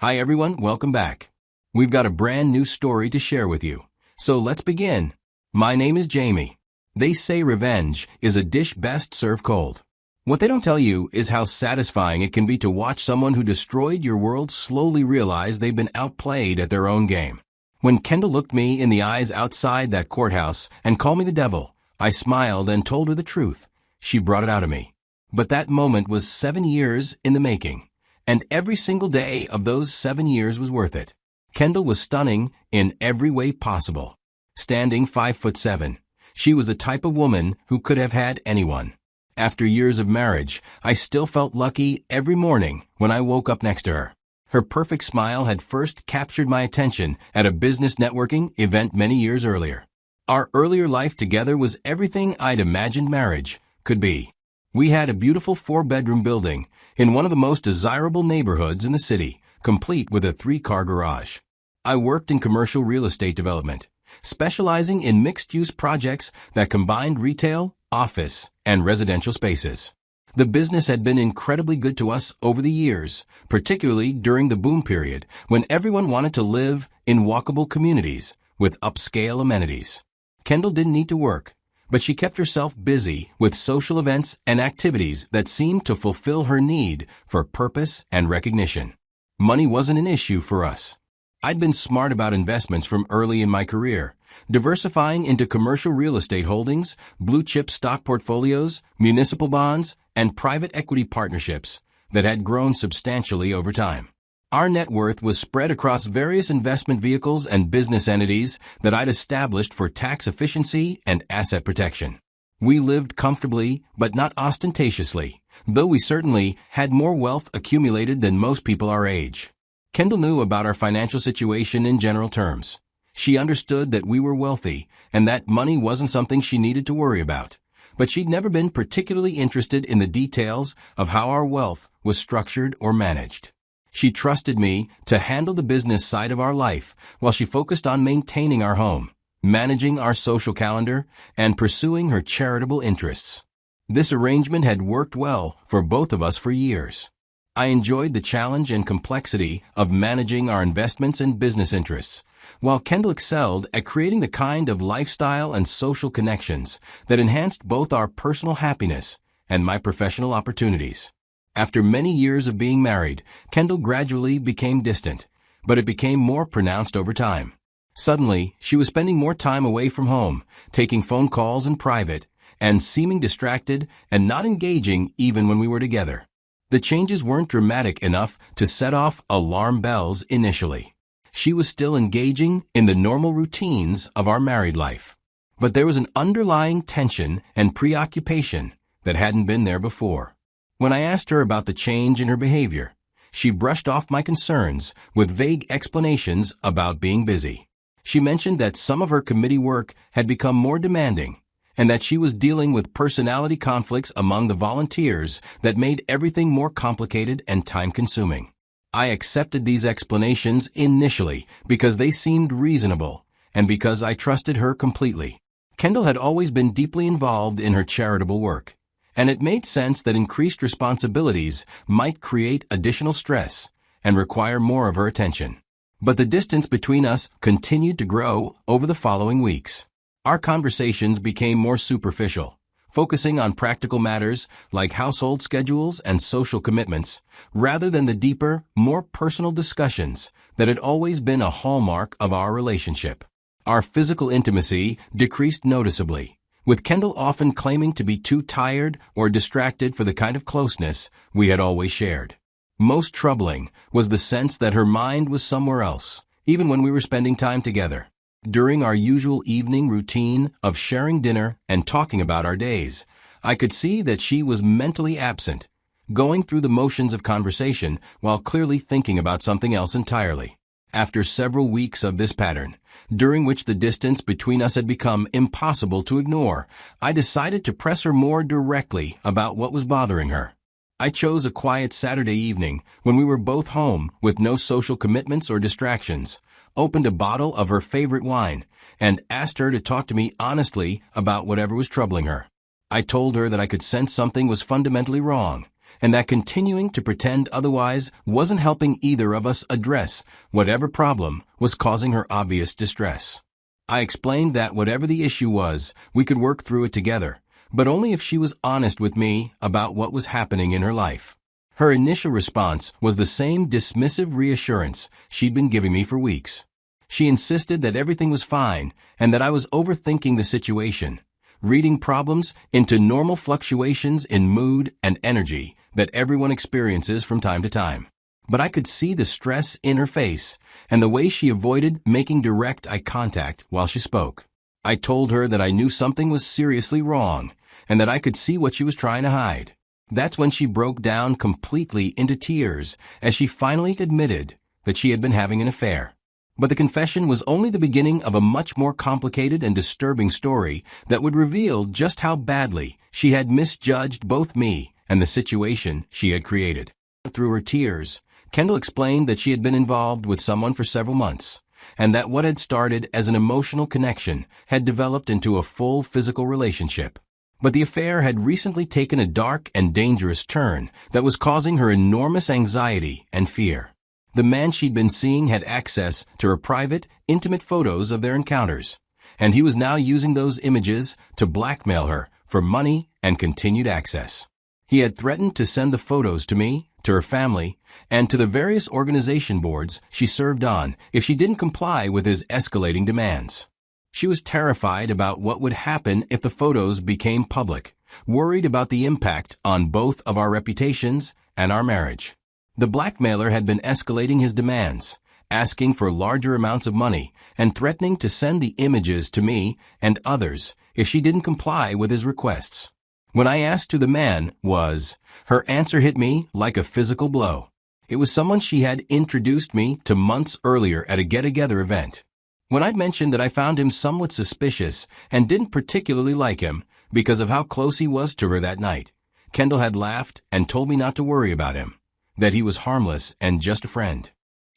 Hi everyone, welcome back. We've got a brand new story to share with you. So let's begin. My name is Jamie. They say revenge is a dish best served cold. What they don't tell you is how satisfying it can be to watch someone who destroyed your world slowly realize they've been outplayed at their own game. When Kendall looked me in the eyes outside that courthouse and called me the devil, I smiled and told her the truth. She brought it out of me. But that moment was 7 years in the making. And every single day of those 7 years was worth it. Kendall was stunning in every way possible. Standing 5'7", she was the type of woman who could have had anyone. After years of marriage, I still felt lucky every morning when I woke up next to her. Her perfect smile had first captured my attention at a business networking event many years earlier. Our earlier life together was everything I'd imagined marriage could be. We had a beautiful 4-bedroom building in one of the most desirable neighborhoods in the city, complete with a 3-car garage. I worked in commercial real estate development, specializing in mixed-use projects that combined retail, office, and residential spaces. The business had been incredibly good to us over the years, particularly during the boom period when everyone wanted to live in walkable communities with upscale amenities. Kendall didn't need to work, but she kept herself busy with social events and activities that seemed to fulfill her need for purpose and recognition. Money wasn't an issue for us. I'd been smart about investments from early in my career, diversifying into commercial real estate holdings, blue-chip stock portfolios, municipal bonds, and private equity partnerships that had grown substantially over time. Our net worth was spread across various investment vehicles and business entities that I'd established for tax efficiency and asset protection. We lived comfortably, but not ostentatiously, though we certainly had more wealth accumulated than most people our age. Kendall knew about our financial situation in general terms. She understood that we were wealthy and that money wasn't something she needed to worry about. But she'd never been particularly interested in the details of how our wealth was structured or managed. She trusted me to handle the business side of our life while she focused on maintaining our home, managing our social calendar, and pursuing her charitable interests. This arrangement had worked well for both of us for years. I enjoyed the challenge and complexity of managing our investments and business interests, while Kendall excelled at creating the kind of lifestyle and social connections that enhanced both our personal happiness and my professional opportunities. After many years of being married, Kendall gradually became distant, but it became more pronounced over time. Suddenly, she was spending more time away from home, taking phone calls in private, and seeming distracted and not engaging even when we were together. The changes weren't dramatic enough to set off alarm bells initially. She was still engaging in the normal routines of our married life. But there was an underlying tension and preoccupation that hadn't been there before. When I asked her about the change in her behavior, she brushed off my concerns with vague explanations about being busy. She mentioned that some of her committee work had become more demanding, and that she was dealing with personality conflicts among the volunteers that made everything more complicated and time-consuming. I accepted these explanations initially because they seemed reasonable and because I trusted her completely. Kendall had always been deeply involved in her charitable work, and it made sense that increased responsibilities might create additional stress and require more of her attention. But the distance between us continued to grow over the following weeks. Our conversations became more superficial, focusing on practical matters like household schedules and social commitments, rather than the deeper, more personal discussions that had always been a hallmark of our relationship. Our physical intimacy decreased noticeably, with Kendall often claiming to be too tired or distracted for the kind of closeness we had always shared. Most troubling was the sense that her mind was somewhere else, even when we were spending time together. During our usual evening routine of sharing dinner and talking about our days, I could see that she was mentally absent, going through the motions of conversation while clearly thinking about something else entirely. After several weeks of this pattern, during which the distance between us had become impossible to ignore, I decided to press her more directly about what was bothering her. I chose a quiet Saturday evening when we were both home with no social commitments or distractions, opened a bottle of her favorite wine, and asked her to talk to me honestly about whatever was troubling her. I told her that I could sense something was fundamentally wrong, and that continuing to pretend otherwise wasn't helping either of us address whatever problem was causing her obvious distress. I explained that whatever the issue was, we could work through it together, but only if she was honest with me about what was happening in her life. Her initial response was the same dismissive reassurance she'd been giving me for weeks. She insisted that everything was fine and that I was overthinking the situation, reading problems into normal fluctuations in mood and energy that everyone experiences from time to time. But I could see the stress in her face and the way she avoided making direct eye contact while she spoke. I told her that I knew something was seriously wrong and that I could see what she was trying to hide. That's when she broke down completely into tears as she finally admitted that she had been having an affair. But the confession was only the beginning of a much more complicated and disturbing story that would reveal just how badly she had misjudged both me and the situation she had created. Through her tears, Kendall explained that she had been involved with someone for several months, and that what had started as an emotional connection had developed into a full physical relationship. But the affair had recently taken a dark and dangerous turn that was causing her enormous anxiety and fear. The man she'd been seeing had access to her private, intimate photos of their encounters, and he was now using those images to blackmail her for money and continued access. He had threatened to send the photos to me, to her family, and to the various organization boards she served on if she didn't comply with his escalating demands. She was terrified about what would happen if the photos became public, worried about the impact on both of our reputations and our marriage. The blackmailer had been escalating his demands, asking for larger amounts of money and threatening to send the images to me and others if she didn't comply with his requests. When I asked who the man was, her answer hit me like a physical blow. It was someone she had introduced me to months earlier at a get-together event. When I'd mentioned that I found him somewhat suspicious and didn't particularly like him because of how close he was to her that night, Kendall had laughed and told me not to worry about him, that he was harmless and just a friend.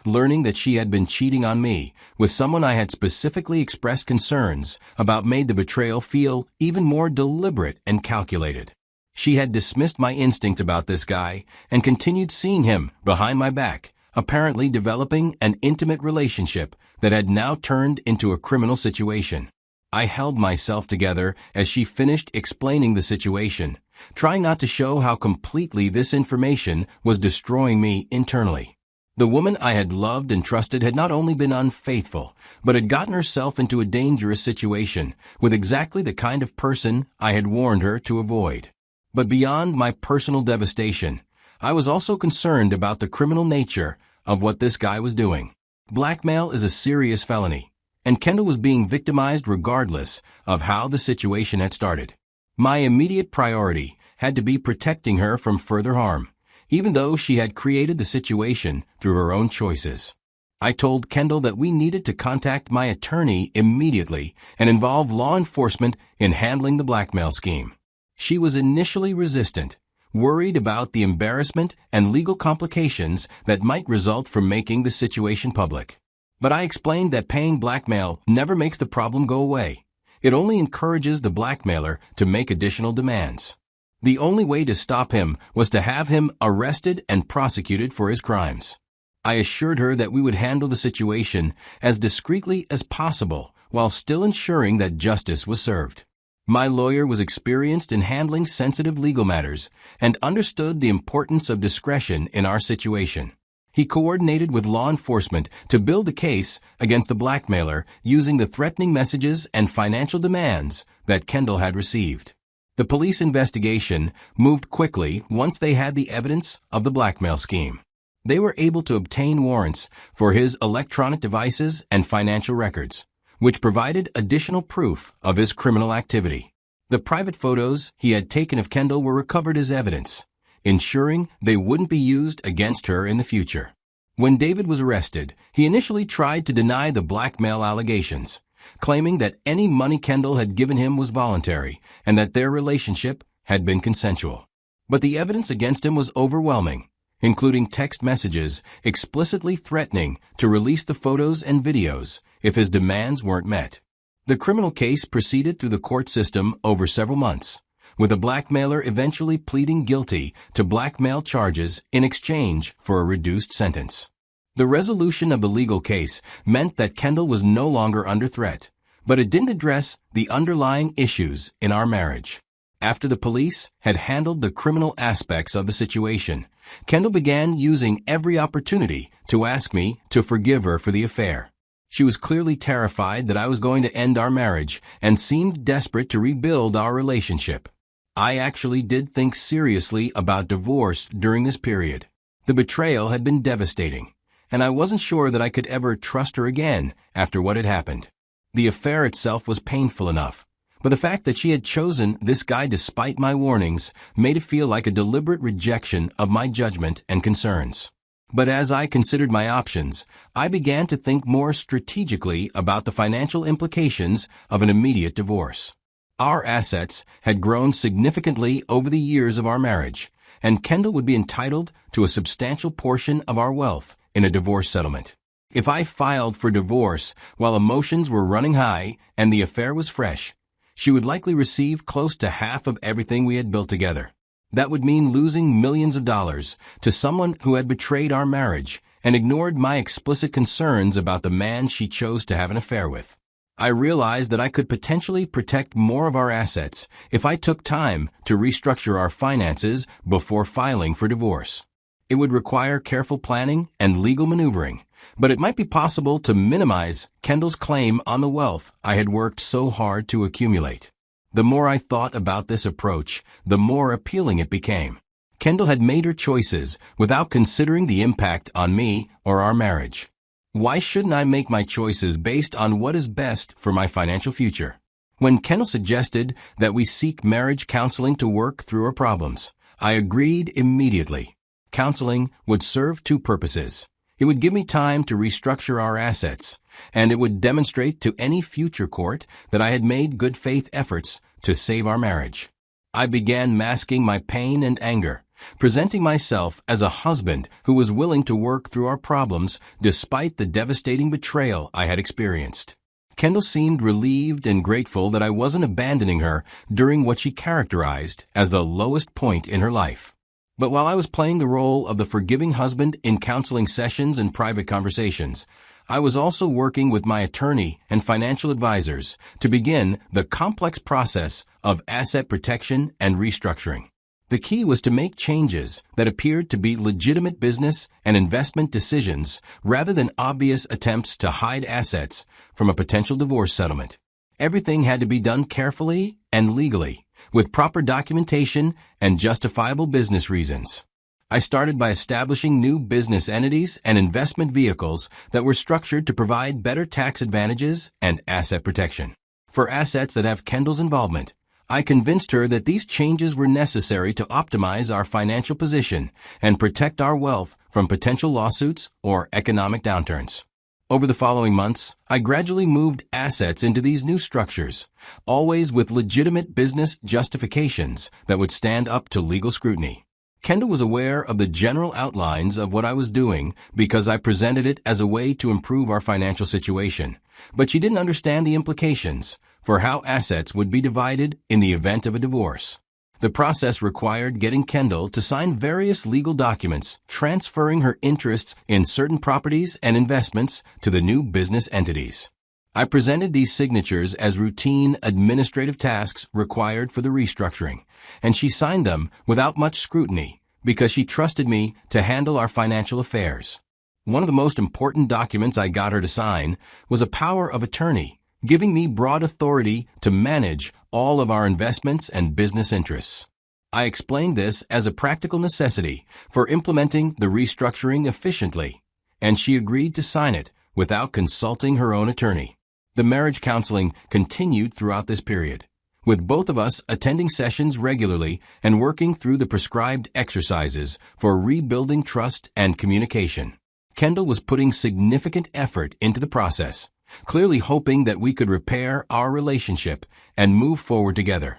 Learning that she had been cheating on me with someone I had specifically expressed concerns about made the betrayal feel even more deliberate and calculated. She had dismissed my instinct about this guy and continued seeing him behind my back, apparently developing an intimate relationship that had now turned into a criminal situation. I held myself together as she finished explaining the situation, trying not to show how completely this information was destroying me internally. The woman I had loved and trusted had not only been unfaithful, but had gotten herself into a dangerous situation with exactly the kind of person I had warned her to avoid. But beyond my personal devastation, I was also concerned about the criminal nature of what this guy was doing. Blackmail is a serious felony, and Kendall was being victimized regardless of how the situation had started. My immediate priority had to be protecting her from further harm, even though she had created the situation through her own choices. I told Kendall that we needed to contact my attorney immediately and involve law enforcement in handling the blackmail scheme. She was initially resistant, worried about the embarrassment and legal complications that might result from making the situation public. But I explained that paying blackmail never makes the problem go away. It only encourages the blackmailer to make additional demands. The only way to stop him was to have him arrested and prosecuted for his crimes. I assured her that we would handle the situation as discreetly as possible while still ensuring that justice was served. My lawyer was experienced in handling sensitive legal matters and understood the importance of discretion in our situation. He coordinated with law enforcement to build a case against the blackmailer using the threatening messages and financial demands that Kendall had received. The police investigation moved quickly once they had the evidence of the blackmail scheme. They were able to obtain warrants for his electronic devices and financial records, which provided additional proof of his criminal activity. The private photos he had taken of Kendall were recovered as evidence, ensuring they wouldn't be used against her in the future. When David was arrested, he initially tried to deny the blackmail allegations, claiming that any money Kendall had given him was voluntary and that their relationship had been consensual. But the evidence against him was overwhelming, including text messages explicitly threatening to release the photos and videos if his demands weren't met. The criminal case proceeded through the court system over several months, with a blackmailer eventually pleading guilty to blackmail charges in exchange for a reduced sentence. The resolution of the legal case meant that Kendall was no longer under threat, but it didn't address the underlying issues in our marriage. After the police had handled the criminal aspects of the situation, Kendall began using every opportunity to ask me to forgive her for the affair. She was clearly terrified that I was going to end our marriage and seemed desperate to rebuild our relationship. I actually did think seriously about divorce during this period. The betrayal had been devastating, and I wasn't sure that I could ever trust her again after what had happened. The affair itself was painful enough, but the fact that she had chosen this guy despite my warnings made it feel like a deliberate rejection of my judgment and concerns. But as I considered my options, I began to think more strategically about the financial implications of an immediate divorce. Our assets had grown significantly over the years of our marriage, and Kendall would be entitled to a substantial portion of our wealth in a divorce settlement. If I filed for divorce while emotions were running high and the affair was fresh, she would likely receive close to half of everything we had built together. That would mean losing millions of dollars to someone who had betrayed our marriage and ignored my explicit concerns about the man she chose to have an affair with. I realized that I could potentially protect more of our assets if I took time to restructure our finances before filing for divorce. It would require careful planning and legal maneuvering, but it might be possible to minimize Kendall's claim on the wealth I had worked so hard to accumulate. The more I thought about this approach, the more appealing it became. Kendall had made her choices without considering the impact on me or our marriage. Why shouldn't I make my choices based on what is best for my financial future? When Kendall suggested that we seek marriage counseling to work through our problems, I agreed immediately. Counseling would serve two purposes. It would give me time to restructure our assets, and it would demonstrate to any future court that I had made good faith efforts to save our marriage. I began masking my pain and anger, presenting myself as a husband who was willing to work through our problems despite the devastating betrayal I had experienced. Kendall seemed relieved and grateful that I wasn't abandoning her during what she characterized as the lowest point in her life. But while I was playing the role of the forgiving husband in counseling sessions and private conversations, I was also working with my attorney and financial advisors to begin the complex process of asset protection and restructuring. The key was to make changes that appeared to be legitimate business and investment decisions rather than obvious attempts to hide assets from a potential divorce settlement. Everything had to be done carefully and legally, with proper documentation and justifiable business reasons. I started by establishing new business entities and investment vehicles that were structured to provide better tax advantages and asset protection. For assets that have Kendall's involvement, I convinced her that these changes were necessary to optimize our financial position and protect our wealth from potential lawsuits or economic downturns. Over the following months, I gradually moved assets into these new structures, always with legitimate business justifications that would stand up to legal scrutiny. Kendall was aware of the general outlines of what I was doing because I presented it as a way to improve our financial situation, but she didn't understand the implications for how assets would be divided in the event of a divorce. The process required getting Kendall to sign various legal documents transferring her interests in certain properties and investments to the new business entities. I presented these signatures as routine administrative tasks required for the restructuring, and she signed them without much scrutiny because she trusted me to handle our financial affairs. One of the most important documents I got her to sign was a power of attorney, giving me broad authority to manage all of our investments and business interests. I explained this as a practical necessity for implementing the restructuring efficiently, and she agreed to sign it without consulting her own attorney. The marriage counseling continued throughout this period, with both of us attending sessions regularly and working through the prescribed exercises for rebuilding trust and communication. Kendall was putting significant effort into the process, clearly hoping that we could repair our relationship and move forward together.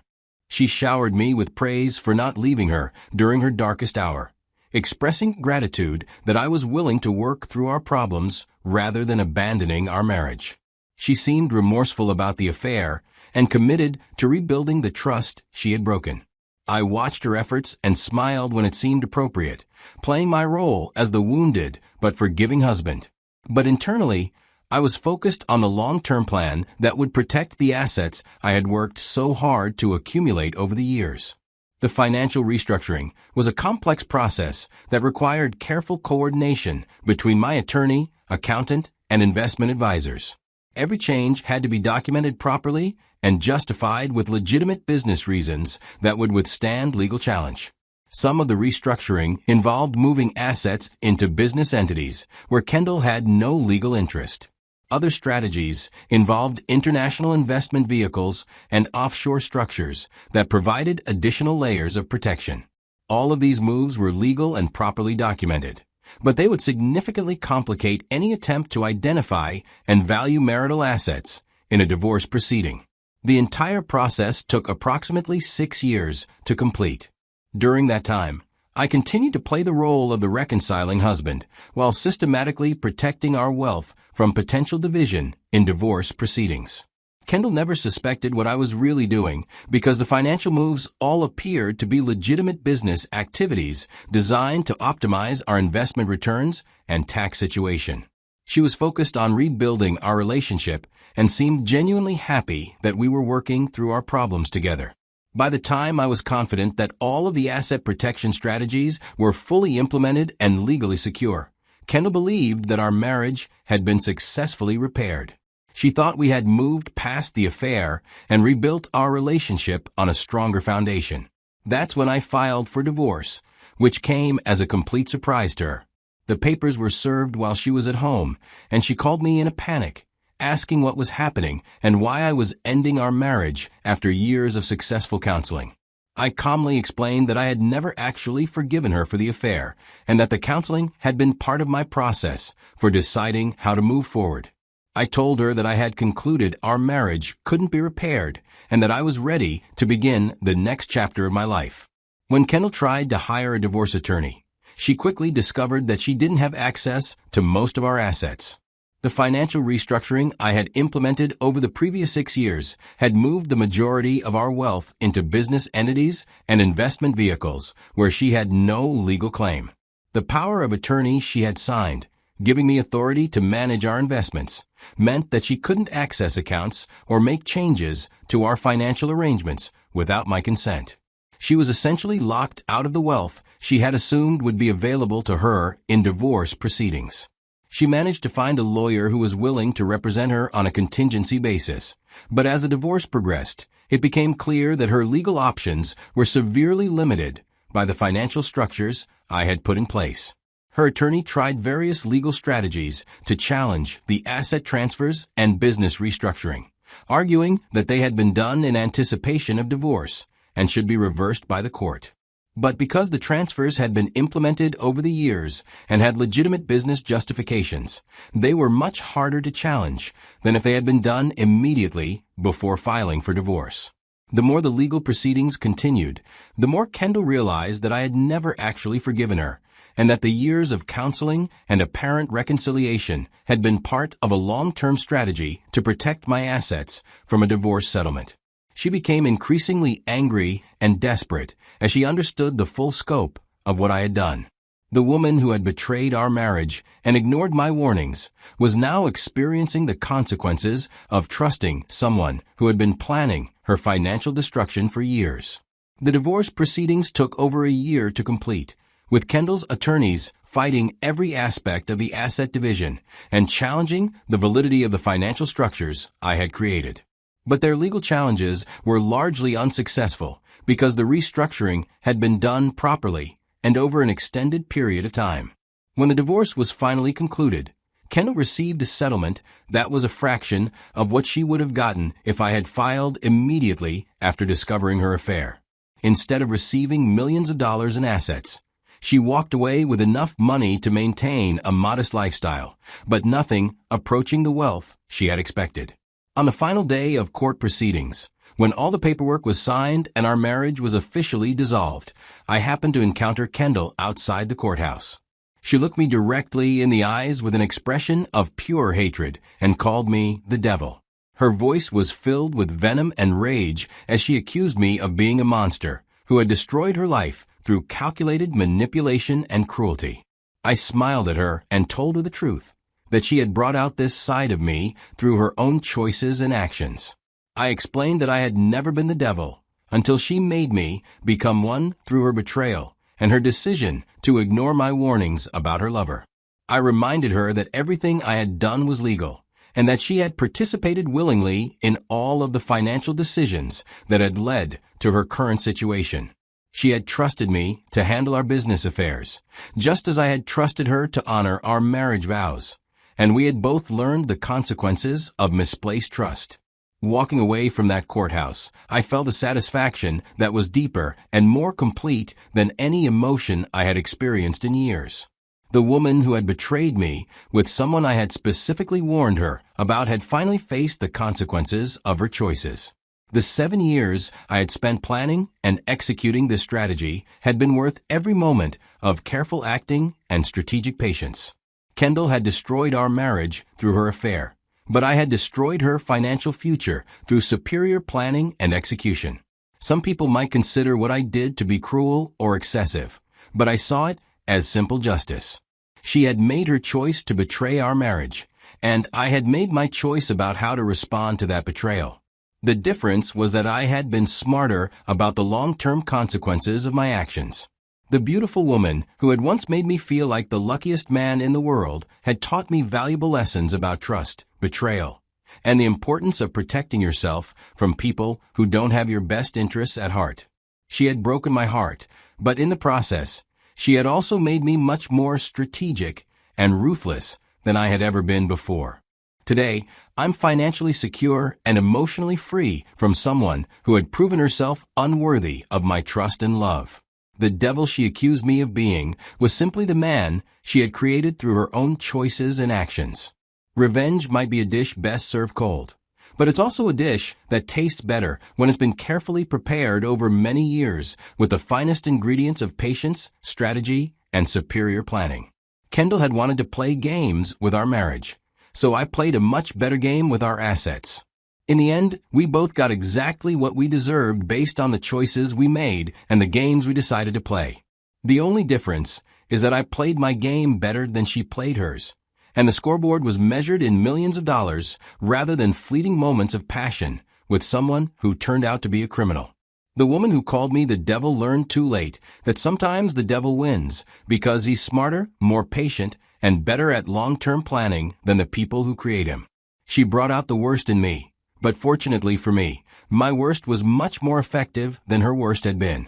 She showered me with praise for not leaving her during her darkest hour, expressing gratitude that I was willing to work through our problems rather than abandoning our marriage. She seemed remorseful about the affair and committed to rebuilding the trust she had broken. I watched her efforts and smiled when it seemed appropriate, playing my role as the wounded but forgiving husband. But internally, I was focused on the long-term plan that would protect the assets I had worked so hard to accumulate over the years. The financial restructuring was a complex process that required careful coordination between my attorney, accountant, and investment advisors. Every change had to be documented properly and justified with legitimate business reasons that would withstand legal challenge. Some of the restructuring involved moving assets into business entities where Kendall had no legal interest. Other strategies involved international investment vehicles and offshore structures that provided additional layers of protection. All of these moves were legal and properly documented, but they would significantly complicate any attempt to identify and value marital assets in a divorce proceeding. The entire process took approximately 6 years to complete. During that time, I continued to play the role of the reconciling husband while systematically protecting our wealth from potential division in divorce proceedings. Kendall never suspected what I was really doing because the financial moves all appeared to be legitimate business activities designed to optimize our investment returns and tax situation. She was focused on rebuilding our relationship and seemed genuinely happy that we were working through our problems together. By the time I was confident that all of the asset protection strategies were fully implemented and legally secure, Kendall believed that our marriage had been successfully repaired. She thought we had moved past the affair and rebuilt our relationship on a stronger foundation. That's when I filed for divorce, which came as a complete surprise to her. The papers were served while she was at home, and she called me in a panic, asking what was happening and why I was ending our marriage after years of successful counseling. I calmly explained that I had never actually forgiven her for the affair and that the counseling had been part of my process for deciding how to move forward. I told her that I had concluded our marriage couldn't be repaired and that I was ready to begin the next chapter of my life. When Kendall tried to hire a divorce attorney, she quickly discovered that she didn't have access to most of our assets. The financial restructuring I had implemented over the previous 6 years had moved the majority of our wealth into business entities and investment vehicles where she had no legal claim. The power of attorney she had signed, giving me authority to manage our investments, meant that she couldn't access accounts or make changes to our financial arrangements without my consent. She was essentially locked out of the wealth she had assumed would be available to her in divorce proceedings. She managed to find a lawyer who was willing to represent her on a contingency basis, but as the divorce progressed, it became clear that her legal options were severely limited by the financial structures I had put in place. Her attorney tried various legal strategies to challenge the asset transfers and business restructuring, arguing that they had been done in anticipation of divorce and should be reversed by the court. But because the transfers had been implemented over the years and had legitimate business justifications, they were much harder to challenge than if they had been done immediately before filing for divorce. The more the legal proceedings continued, the more Kendall realized that I had never actually forgiven her, and that the years of counseling and apparent reconciliation had been part of a long-term strategy to protect my assets from a divorce settlement. She became increasingly angry and desperate as she understood the full scope of what I had done. The woman who had betrayed our marriage and ignored my warnings was now experiencing the consequences of trusting someone who had been planning her financial destruction for years. The divorce proceedings took over a year to complete, with Kendall's attorneys fighting every aspect of the asset division and challenging the validity of the financial structures I had created. But their legal challenges were largely unsuccessful because the restructuring had been done properly and over an extended period of time. When the divorce was finally concluded, Kendall received a settlement that was a fraction of what she would have gotten if I had filed immediately after discovering her affair. Instead of receiving millions of dollars in assets, she walked away with enough money to maintain a modest lifestyle, but nothing approaching the wealth she had expected. On the final day of court proceedings, when all the paperwork was signed and our marriage was officially dissolved, I happened to encounter Kendall outside the courthouse. She looked me directly in the eyes with an expression of pure hatred and called me the devil. Her voice was filled with venom and rage as she accused me of being a monster, who had destroyed her life through calculated manipulation and cruelty. I smiled at her and told her the truth, that she had brought out this side of me through her own choices and actions. I explained that I had never been the devil, until she made me become one through her betrayal and her decision to ignore my warnings about her lover. I reminded her that everything I had done was legal, and that she had participated willingly in all of the financial decisions that had led to her current situation. She had trusted me to handle our business affairs, just as I had trusted her to honor our marriage vows, and we had both learned the consequences of misplaced trust. Walking away from that courthouse, I felt a satisfaction that was deeper and more complete than any emotion I had experienced in years. The woman who had betrayed me with someone I had specifically warned her about had finally faced the consequences of her choices. The 7 years I had spent planning and executing this strategy had been worth every moment of careful acting and strategic patience. Kendall had destroyed our marriage through her affair, but I had destroyed her financial future through superior planning and execution. Some people might consider what I did to be cruel or excessive, but I saw it as simple justice. She had made her choice to betray our marriage, and I had made my choice about how to respond to that betrayal. The difference was that I had been smarter about the long-term consequences of my actions. The beautiful woman who had once made me feel like the luckiest man in the world had taught me valuable lessons about trust, betrayal, and the importance of protecting yourself from people who don't have your best interests at heart. She had broken my heart, but in the process, she had also made me much more strategic and ruthless than I had ever been before. Today, I'm financially secure and emotionally free from someone who had proven herself unworthy of my trust and love. The devil she accused me of being was simply the man she had created through her own choices and actions. Revenge might be a dish best served cold, but it's also a dish that tastes better when it's been carefully prepared over many years with the finest ingredients of patience, strategy, and superior planning. Kendall had wanted to play games with our marriage, so I played a much better game with our assets. In the end, we both got exactly what we deserved based on the choices we made and the games we decided to play. The only difference is that I played my game better than she played hers, and the scoreboard was measured in millions of dollars rather than fleeting moments of passion with someone who turned out to be a criminal. The woman who called me the devil learned too late that sometimes the devil wins because he's smarter, more patient, and better at long-term planning than the people who create him. She brought out the worst in me, but fortunately for me, my worst was much more effective than her worst had been.